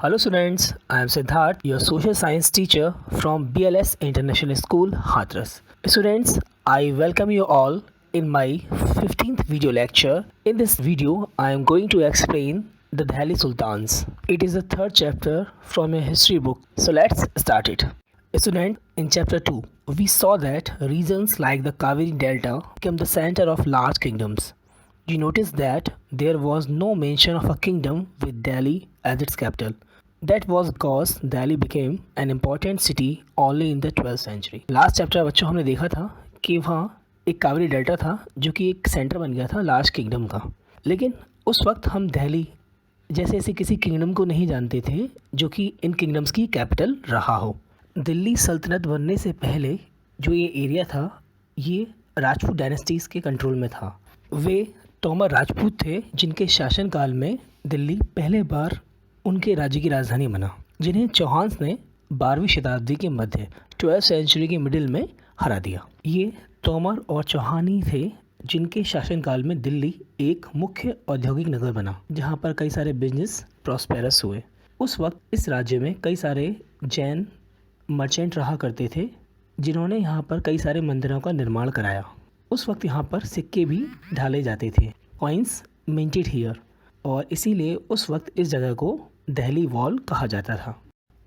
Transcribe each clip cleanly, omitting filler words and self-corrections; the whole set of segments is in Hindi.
Hello students, I am Siddharth, your social science teacher from BLS International School, Hathras. Students, I welcome you all in my 15th video lecture. In this video, I am going to explain the Delhi Sultans. It is the third chapter from a history book. So let's start it. Student, in chapter 2, we saw that regions like the Kaveri Delta became the center of large kingdoms. You notice that there was no mention of a kingdom with Delhi as its capital. That was because Delhi became an important city only in the 12th century. Last chapter बच्चों हमने देखा था कि वहाँ एक कावेरी डेल्टा था जो कि एक सेंटर बन गया था लार्ज किंगडम का। लेकिन उस वक्त हम दिल्ली जैसे ऐसे किसी किंगडम को नहीं जानते थे जो कि इन किंगडम्स की कैपिटल रहा हो। दिल्ली सल्तनत बनने से पहले जो ये एरिया था ये राजपूत डायनेस्टीज़ के कंट्रोल में था। वे तोमर राजपूत थे जिनके शासनकाल में दिल्ली पहले बार उनके राज्य की राजधानी बना, जिन्हें चौहान्स ने 12वीं शताब्दी के मध्य 12th सेंचुरी के मिडिल में हरा दिया। ये तोमर और चौहानी थे जिनके शासनकाल में दिल्ली एक मुख्य औद्योगिक नगर बना जहाँ पर कई सारे बिजनेस प्रॉस्पेरस हुए। उस वक्त इस राज्य में कई सारे जैन मर्चेंट रहा करते थे जिन्होंने यहाँ पर कई सारे मंदिरों का निर्माण कराया। उस वक्त यहाँ पर सिक्के भी ढाले जाते थे, कॉइन्स मिंटेड हियर, और इसीलिए उस वक्त इस जगह को दिल्ली वॉल कहा जाता था।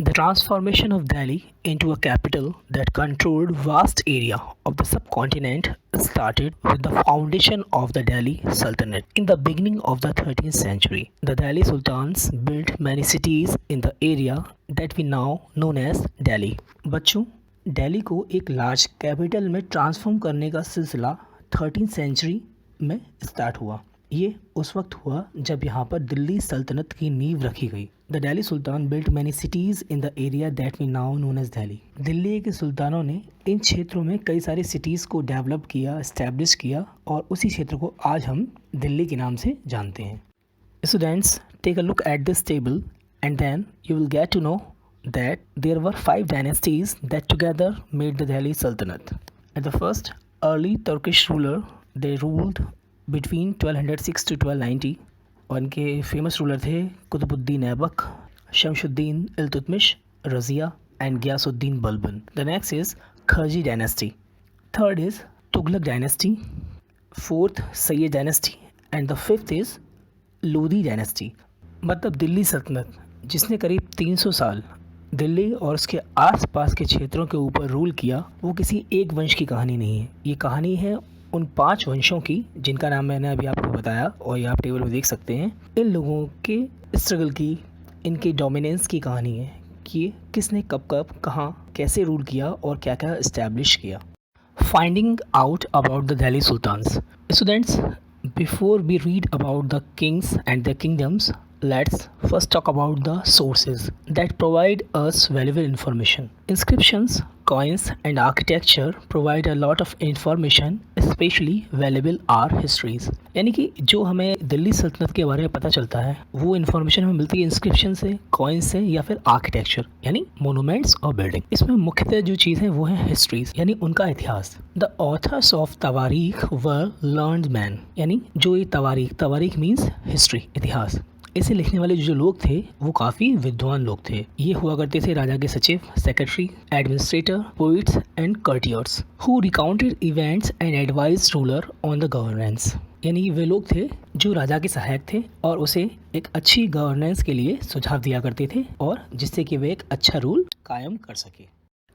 The transformation of Delhi into a capital that controlled vast area of the subcontinent started with the foundation of the Delhi Sultanate. In the beginning of the 13th century, the Delhi Sultans built many cities in the area that we now known as Delhi. बच्चों, दिल्ली को एक लार्ज कैपिटल में ट्रांसफॉर्म करने का सिलसिला 13th सेंचुरी में स्टार्ट हुआ। ये उस वक्त हुआ जब यहाँ पर दिल्ली सल्तनत की नींव रखी गई। The Delhi sultan built many cities in the area that we now known as Delhi. Delhi के सुल्तानों ने इन क्षेत्रों में कई सारी सिटीज़ को डेवलप किया, इस्टेब्लिश किया, और उसी क्षेत्र को आज हम दिल्ली के नाम से जानते हैं। Students, take a look at this table and then you will get to know that there were 5 dynasties that together made the Delhi Sultanate. At the first, early Turkish ruler, they ruled between 1206 to 1290, और इनके फेमस रूलर थे Qutbuddin Aibak, Shamsuddin Iltutmish, Razia and Ghiyasuddin Balban. The next is Khilji dynasty. Third is Tughlaq dynasty. Fourth, Sayyid dynasty, and the fifth is Lodhi dynasty. मतलब दिल्ली सल्तनत जिसने करीब 300 साल दिल्ली और उसके आसपास के क्षेत्रों के ऊपर रूल किया, वो किसी एक वंश की कहानी नहीं है। ये कहानी है उन 5 वंशों की जिनका नाम मैंने अभी आपको बताया और ये आप टेबल में देख सकते हैं। इन लोगों के स्ट्रगल की, इनके डोमिनेंस की कहानी है कि किसने कब कब कहाँ कैसे रूल किया और क्या क्या इस्टेब्लिश किया। Finding out about the Delhi sultans. Students, before we read about the kings and the kingdoms, let's first talk about the sources that provide us valuable information. Inscriptions, coins and architecture provide a lot of information, especially valuable are histories. यानी कि जो हमें दिल्ली सल्तनत के बारे में पता चलता है वो इन्फॉर्मेशन हमें मिलती है इंस्क्रिप्शन से, कॉइन से, या फिर आर्किटेक्चर यानी मोनूमेंट्स और बिल्डिंग। इसमें मुख्यतः जो चीज़ है वो है हिस्ट्रीज यानी उनका इतिहास। द ऑथर्स ऑफ तवारीख वर लर्न्ड मैन, यानी जो ये तवारीख मीन्स हिस्ट्री, इतिहास। इसे लिखने वाले जो लोग थे वो काफ़ी विद्वान लोग थे। ये हुआ करते थे राजा के सचिव, secretary, administrator, poets and courtiers who recounted events and advise ruler on the governance. यानी वे लोग थे जो राजा के सहायक थे और उसे एक अच्छी गवर्नेंस के लिए सुझाव दिया करते थे और जिससे कि वे एक अच्छा रूल कायम कर सके।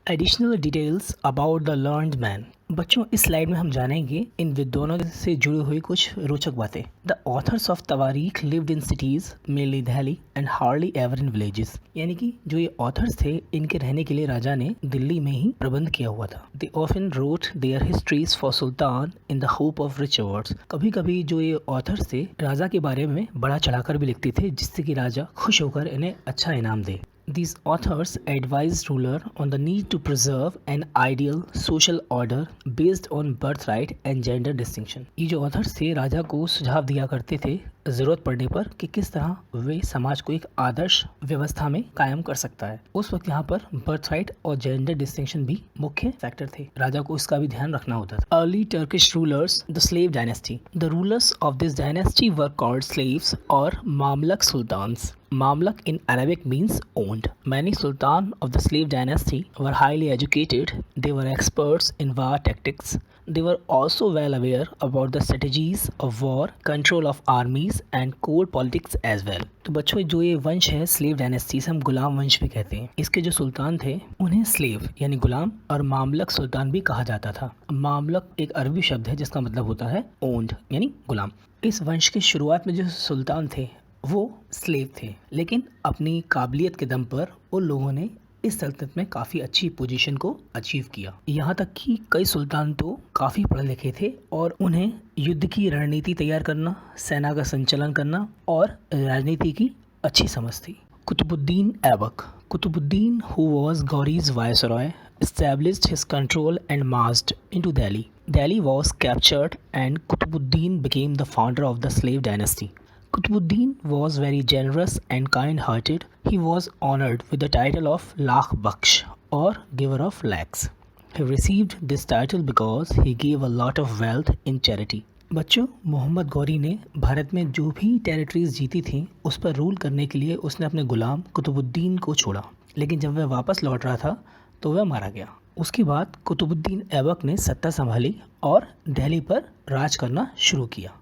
Additional details about the learned man. बच्चों, इस स्लाइड में हम जानेंगे इन विद्वानों से जुड़ी हुई कुछ रोचक बातें। द ऑथर्स ऑफ तवारीख lived in cities mainly Delhi and hardly ever in villages. यानी कि जो ये ऑथर्स थे इनके रहने के लिए राजा ने दिल्ली में ही प्रबंध किया हुआ था। They often wrote their histories for sultan in the hope of rich awards. कभी कभी जो ये ऑथर्स थे राजा के बारे में बड़ा चढ़ाकर भी लिखते थे जिससे कि राजा खुश होकर इन्हें अच्छा इनाम दे। These authors advised ruler on the need to preserve an ideal social order based on birthright and gender distinction. ये जो authors थे राजा को सुझाव दिया करते थे ज़रूरत पड़ने पर कि किस तरह वे समाज को एक आदर्श व्यवस्था में कायम कर सकता है। उस वक्त यहाँ पर बर्थ राइट और जेंडर डिस्टिंक्शन भी मुख्य फैक्टर थे। राजा को इसका भी ध्यान रखना होता था। Early Turkish rulers, the slave dynasty. The rulers of this dynasty were called slaves और मामलक sultans. Mamluk in Arabic means owned. Many sultan of the slave dynasty were highly educated. They were experts in war tactics. They were also well aware about the strategies of war, control of armies and court politics as well. तो बच्चों जो ये वंश है स्लेव डायनेस्टी से हम गुलाम वंश भी कहते हैं। इसके जो सुल्तान थे उन्हें स्लेव यानी गुलाम और मामलक सुल्तान भी कहा जाता था। मामलक एक अरबी शब्द है जिसका मतलब होता है ओन्ड यानी गुलाम। इस वंश के शुरुआत में जो सुल्तान थे वो स्लेव थे, लेकिन अपनी काबिलियत के दम पर उन लोगों ने इस सल्तनत में काफ़ी अच्छी पोजीशन को अचीव किया। यहाँ तक कि कई सुल्तान तो काफ़ी पढ़े लिखे थे और उन्हें युद्ध की रणनीति तैयार करना, सेना का संचालन करना और राजनीति की अच्छी समझ थी। Qutbuddin Aibak. Qutbuddin who was Ghori's viceroy established his control and marched into Delhi. Delhi was captured and Qutbuddin became the founder of the slave dynasty. Qutbuddin was very generous and kind-hearted. He was honored with the title of Lakh Baksh or giver of lakhs. He received this title because he gave a lot of wealth in charity. बच्चों, मोहम्मद गौरी ने भारत में जो भी टेरिटरीज जीती थीं उस पर रूल करने के लिए उसने अपने गुलाम कुतुबुद्दीन को छोड़ा, लेकिन जब वह वापस लौट रहा था तो वह मारा गया। उसके बाद कुतुबुद्दीन ऐबक ने सत्ता संभाली और दिल्ली पर राज करना शुरू किया।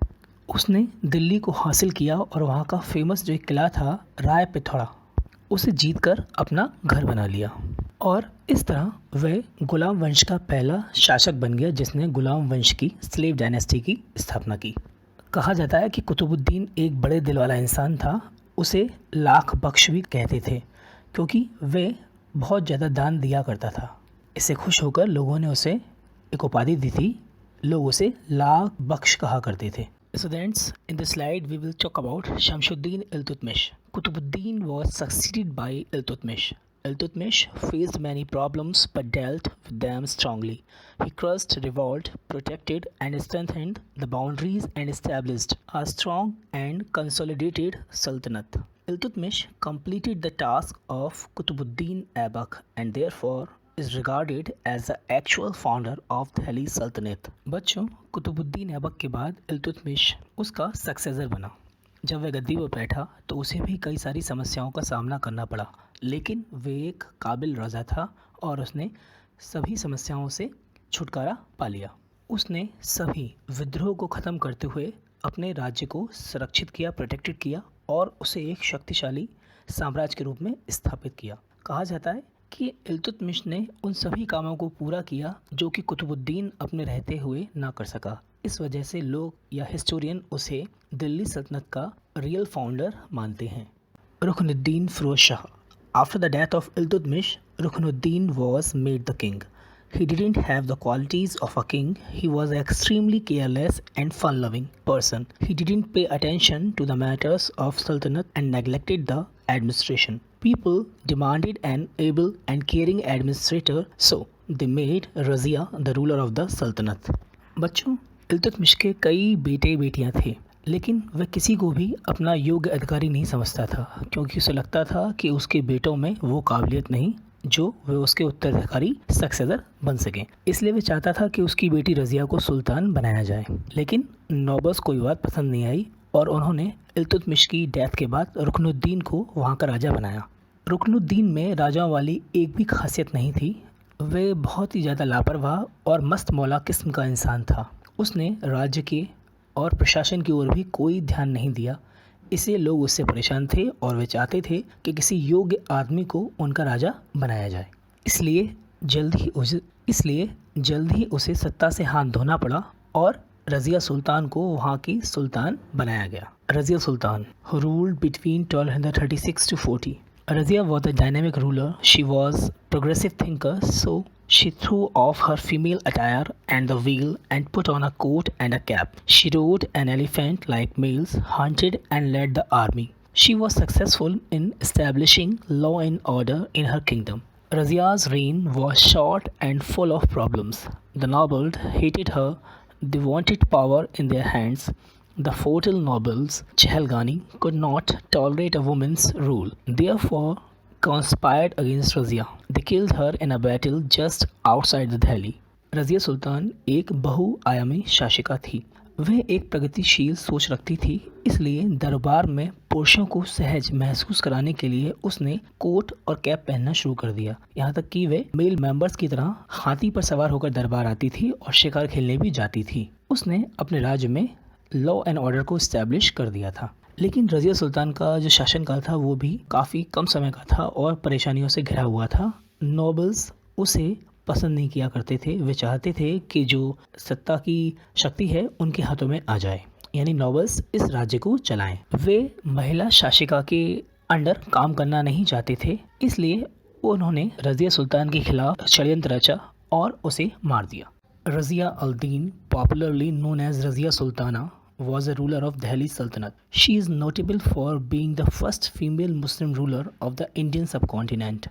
उसने दिल्ली को हासिल किया और वहाँ का फेमस जो एक किला था राय पिथौरा उसे जीतकर अपना घर बना लिया और इस तरह वह गुलाम वंश का पहला शासक बन गया जिसने गुलाम वंश की स्लेव डायनेस्टी की स्थापना की। कहा जाता है कि कुतुबुद्दीन एक बड़े दिल वाला इंसान था। उसे लाख बख्श भी कहते थे क्योंकि वह बहुत ज़्यादा दान दिया करता था। इससे खुश होकर लोगों ने उसे एक उपाधि दी थी। लोग उसे लाख बख्श कहा करते थे। Students, in this slide we will talk about Shamsuddin Iltutmish. Qutbuddin was succeeded by Iltutmish. Iltutmish faced many problems but dealt with them strongly. He crushed revolt, protected and strengthened the boundaries and established a strong and consolidated sultanate. Iltutmish completed the task of Qutbuddin Aibak and therefore is regarded as the actual founder of Delhi Sultanate. बच्चों, कुतुबुद्दीन ऐबक के बाद इल्तुतमिश उसका सक्सेसर बना। जब वह गद्दी पर बैठा तो उसे भी कई सारी समस्याओं का सामना करना पड़ा, लेकिन वह एक काबिल रजा था और उसने सभी समस्याओं से छुटकारा पा लिया। उसने सभी विद्रोह को ख़त्म करते हुए अपने राज्य को सुरक्षित किया, प्रोटेक्टेड किया और उसे एक शक्तिशाली साम्राज्य के रूप में स्थापित किया। कहा जाता है कि इल्तुतमिश ने उन सभी कामों को पूरा किया जो कि कुतुबुद्दीन अपने रहते हुए ना कर सका। इस वजह से लोग या हिस्टोरियन उसे दिल्ली सल्तनत का रियल फाउंडर मानते हैं। Ruknuddin Firoz Shah. After the death of Iltutmish, Ruknuddin was made the king. He didn't have the qualities of a king. He was an extremely careless and fun-loving person. He didn't pay attention to the matters of Sultanate and neglected the administration. People demanded an able and caring administrator, so they made Razia the ruler of the Sultanate. बच्चों, इल्तुतमिश के कई बेटे बेटियां थे, लेकिन वह किसी को भी अपना योग्य अधिकारी नहीं समझता था क्योंकि उसे लगता था कि उसके बेटों में वो काबिलियत नहीं जो वे उसके उत्तराधिकारी सक्सेसर बन सकें। इसलिए वह चाहता था कि उसकी बेटी रज़िया को सुल्तान बनाया जाए, लेकिन नौबस को ये बात पसंद नहीं आई और उन्होंने इल्तुतमिश की डेथ के बाद रुकनुद्दीन को वहाँ का राजा बनाया। रुकनुद्दीन में राजाओं वाली एक भी खासियत नहीं थी। वह बहुत ही ज़्यादा लापरवाह और मस्त मौला किस्म का इंसान था। उसने राज्य के और प्रशासन की ओर भी कोई ध्यान नहीं दिया। इससे लोग उससे परेशान थे और वे चाहते थे कि किसी योग्य आदमी को उनका राजा बनाया जाए। इसलिए जल्द ही उसे सत्ता से हाथ धोना पड़ा और रज़िया सुल्तान को वहाँ की सुल्तान बनाया गया। रज़िया सुल्तान who ruled between 1236 to 40. Razia was a dynamic ruler. She was progressive thinker, so she threw off her female attire and the veil and put on a coat and a cap. She rode an elephant like males, hunted and led the army. She was successful in establishing law and order in her kingdom. Razia's reign was short and full of problems. The nobles hated her. They wanted power in their hands. The fertile nobles Chehalgani could not tolerate a woman's rule, therefore conspired against Razia. They killed her in a battle just outside the Delhi. Razia सुल्तान एक बहुआयामी शासिका थी। वह एक प्रगतिशील सोच रखती थी, इसलिए दरबार में पुरुषों को सहज महसूस कराने के लिए उसने कोट और कैप पहनना शुरू कर दिया। यहाँ तक कि वे मेल मेंबर्स की तरह हाथी पर सवार होकर दरबार आती थी और शिकार खेलने भी जाती थी। उसने अपने राज्य में लॉ एंड ऑर्डर को इस्टेब्लिश कर दिया था। लेकिन रज़िया सुल्तान का जो शासनकाल था वो भी काफ़ी कम समय का था और परेशानियों से घिरा हुआ था। नोबल्स उसे पसंद नहीं किया करते थे। वे चाहते थे कि जो सत्ता की शक्ति है उनके हाथों में आ जाए, यानी नोबल्स इस राज्य को चलाएं। वे महिला शासिका के अंडर काम करना नहीं चाहते थे, इसलिए उन्होंने रज़िया सुल्तान के खिलाफ षड्यंत्र रचा और उसे मार दिया। Razia al-Din, popularly known as Razia Sultana, was a ruler of Delhi Sultanate. She is notable for being the first female Muslim ruler of the Indian subcontinent.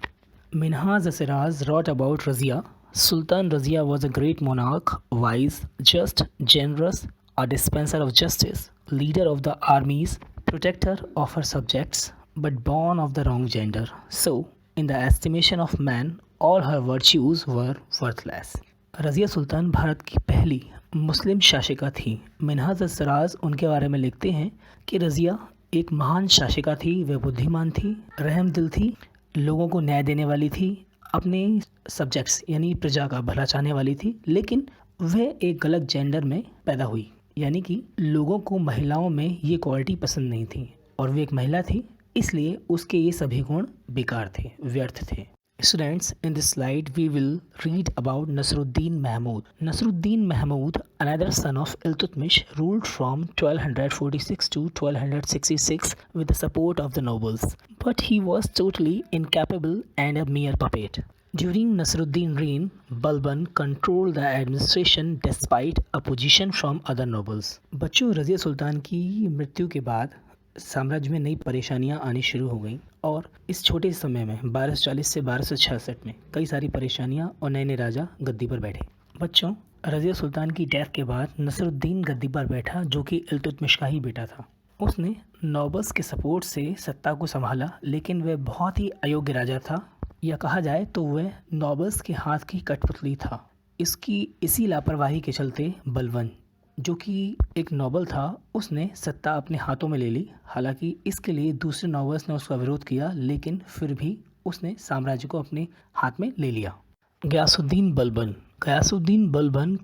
Minhaj Siraz wrote about Razia. Sultan Razia was a great monarch, wise, just, generous, a dispenser of justice, leader of the armies, protector of her subjects, but born of the wrong gender. So, in the estimation of man, all her virtues were worthless. Razia Sultan Bharat की पहली मुस्लिम शासिका थी। मिनहाज सिराज उनके बारे में लिखते हैं कि रज़िया एक महान शासिका थी। वह बुद्धिमान थी, रहमदिल थी, लोगों को न्याय देने वाली थी, अपने सब्जेक्ट्स यानी प्रजा का भला चाहने वाली थी। लेकिन वह एक गलत जेंडर में पैदा हुई, यानी कि लोगों को महिलाओं में ये क्वालिटी पसंद नहीं थी और वह एक महिला थी, इसलिए उसके ये सभी गुण बेकार थे, व्यर्थ थे। Students, in this slide we will read about Nasruddin Mahmud. Nasruddin Mahmud, another son of Iltutmish, ruled from 1246 to 1266 with the support of the nobles. But he was totally incapable and a mere puppet. During Nasruddin's reign, Balban controlled the administration despite opposition from other nobles. बच्चों, रज़िया सुल्तान की मृत्यु के बाद साम्राज्य में नई परेशानियां आनी शुरू हो गईं और इस छोटे समय में 1240 से 1266 में कई सारी परेशानियां और नए नए राजा गद्दी पर बैठे। बच्चों, रज़िया सुल्तान की डेथ के बाद नसरुद्दीन गद्दी पर बैठा, जो कि इल्तुतमिश का ही बेटा था। उसने नोबल्स के सपोर्ट से सत्ता को संभाला, लेकिन वह बहुत ही अयोग्य राजा था, या कहा जाए तो वह नोबल्स के हाथ की कठपुतली था। इसी लापरवाही के चलते बलबन, जो कि एक नोबल था, उसने सत्ता अपने हाथों में ले ली। हालांकि इसके लिए दूसरे नोबल्स ने उसका विरोध किया, लेकिन फिर भी उसने साम्राज्य को अपने हाथ में ले लिया। Ghiyasuddin Balban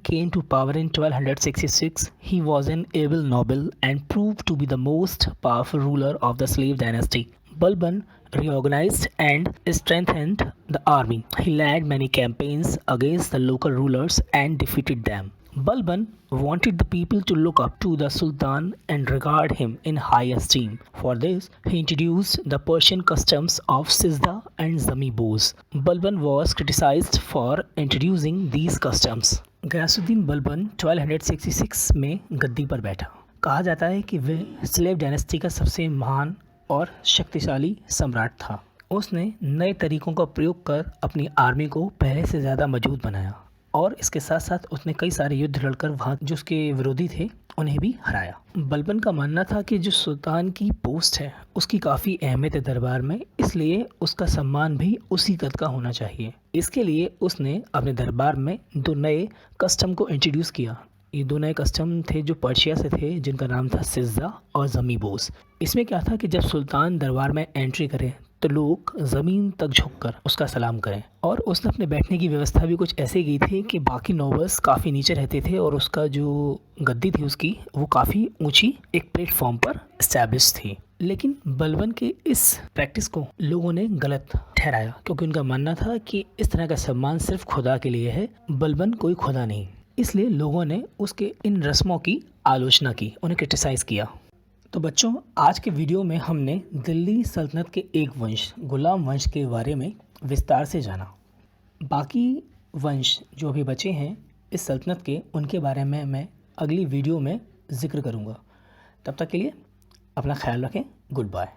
came to power in 1266. He was an able noble and proved to be the most powerful ruler of the slave dynasty. Balban reorganized and strengthened the army. He led many campaigns against the local rulers and defeated them. Balban wanted the people to look up to the Sultan and regard him in high esteem. For this, he introduced the Persian customs of Sizda and Zamibos. Balban was criticized for introducing these customs. Ghiyasuddin Balban 1266 में गद्दी पर बैठा। कहा जाता है कि वह स्लेव डायनेस्टी का सबसे महान और शक्तिशाली सम्राट था। उसने नए तरीकों का प्रयोग कर अपनी आर्मी को पहले से ज़्यादा मजबूत बनाया और इसके साथ साथ उसने कई सारे युद्ध लड़कर वहाँ जो उसके विरोधी थे उन्हें भी हराया। बलबन का मानना था कि जो सुल्तान की पोस्ट है उसकी काफ़ी अहमियत है दरबार में, इसलिए उसका सम्मान भी उसी कद का होना चाहिए। इसके लिए उसने अपने दरबार में 2 नए कस्टम को इंट्रोड्यूस किया। ये 2 नए कस्टम थे जो पर्शिया से थे, जिनका नाम था सिज्जा और ज़मीबोस। इसमें क्या था कि जब सुल्तान दरबार में एंट्री करे तो लोग ज़मीन तक झुककर उसका सलाम करें, और उसने अपने बैठने की व्यवस्था भी कुछ ऐसे की थी कि बाकी नोबल्स काफ़ी नीचे रहते थे और उसका जो गद्दी थी उसकी वो काफ़ी ऊंची एक प्लेटफॉर्म पर इस्टेब्लिश थी। लेकिन बलबन के इस प्रैक्टिस को लोगों ने गलत ठहराया, क्योंकि उनका मानना था कि इस तरह का सम्मान सिर्फ खुदा के लिए है, बलबन कोई खुदा नहीं। इसलिए लोगों ने उसके इन रस्मों की आलोचना की, उन्हें क्रिटिसाइज़ किया। तो बच्चों, आज के वीडियो में हमने दिल्ली सल्तनत के एक वंश गुलाम वंश के बारे में विस्तार से जाना। बाकी वंश जो अभी बचे हैं इस सल्तनत के, उनके बारे में मैं अगली वीडियो में ज़िक्र करूँगा। तब तक के लिए अपना ख्याल रखें। Good bye.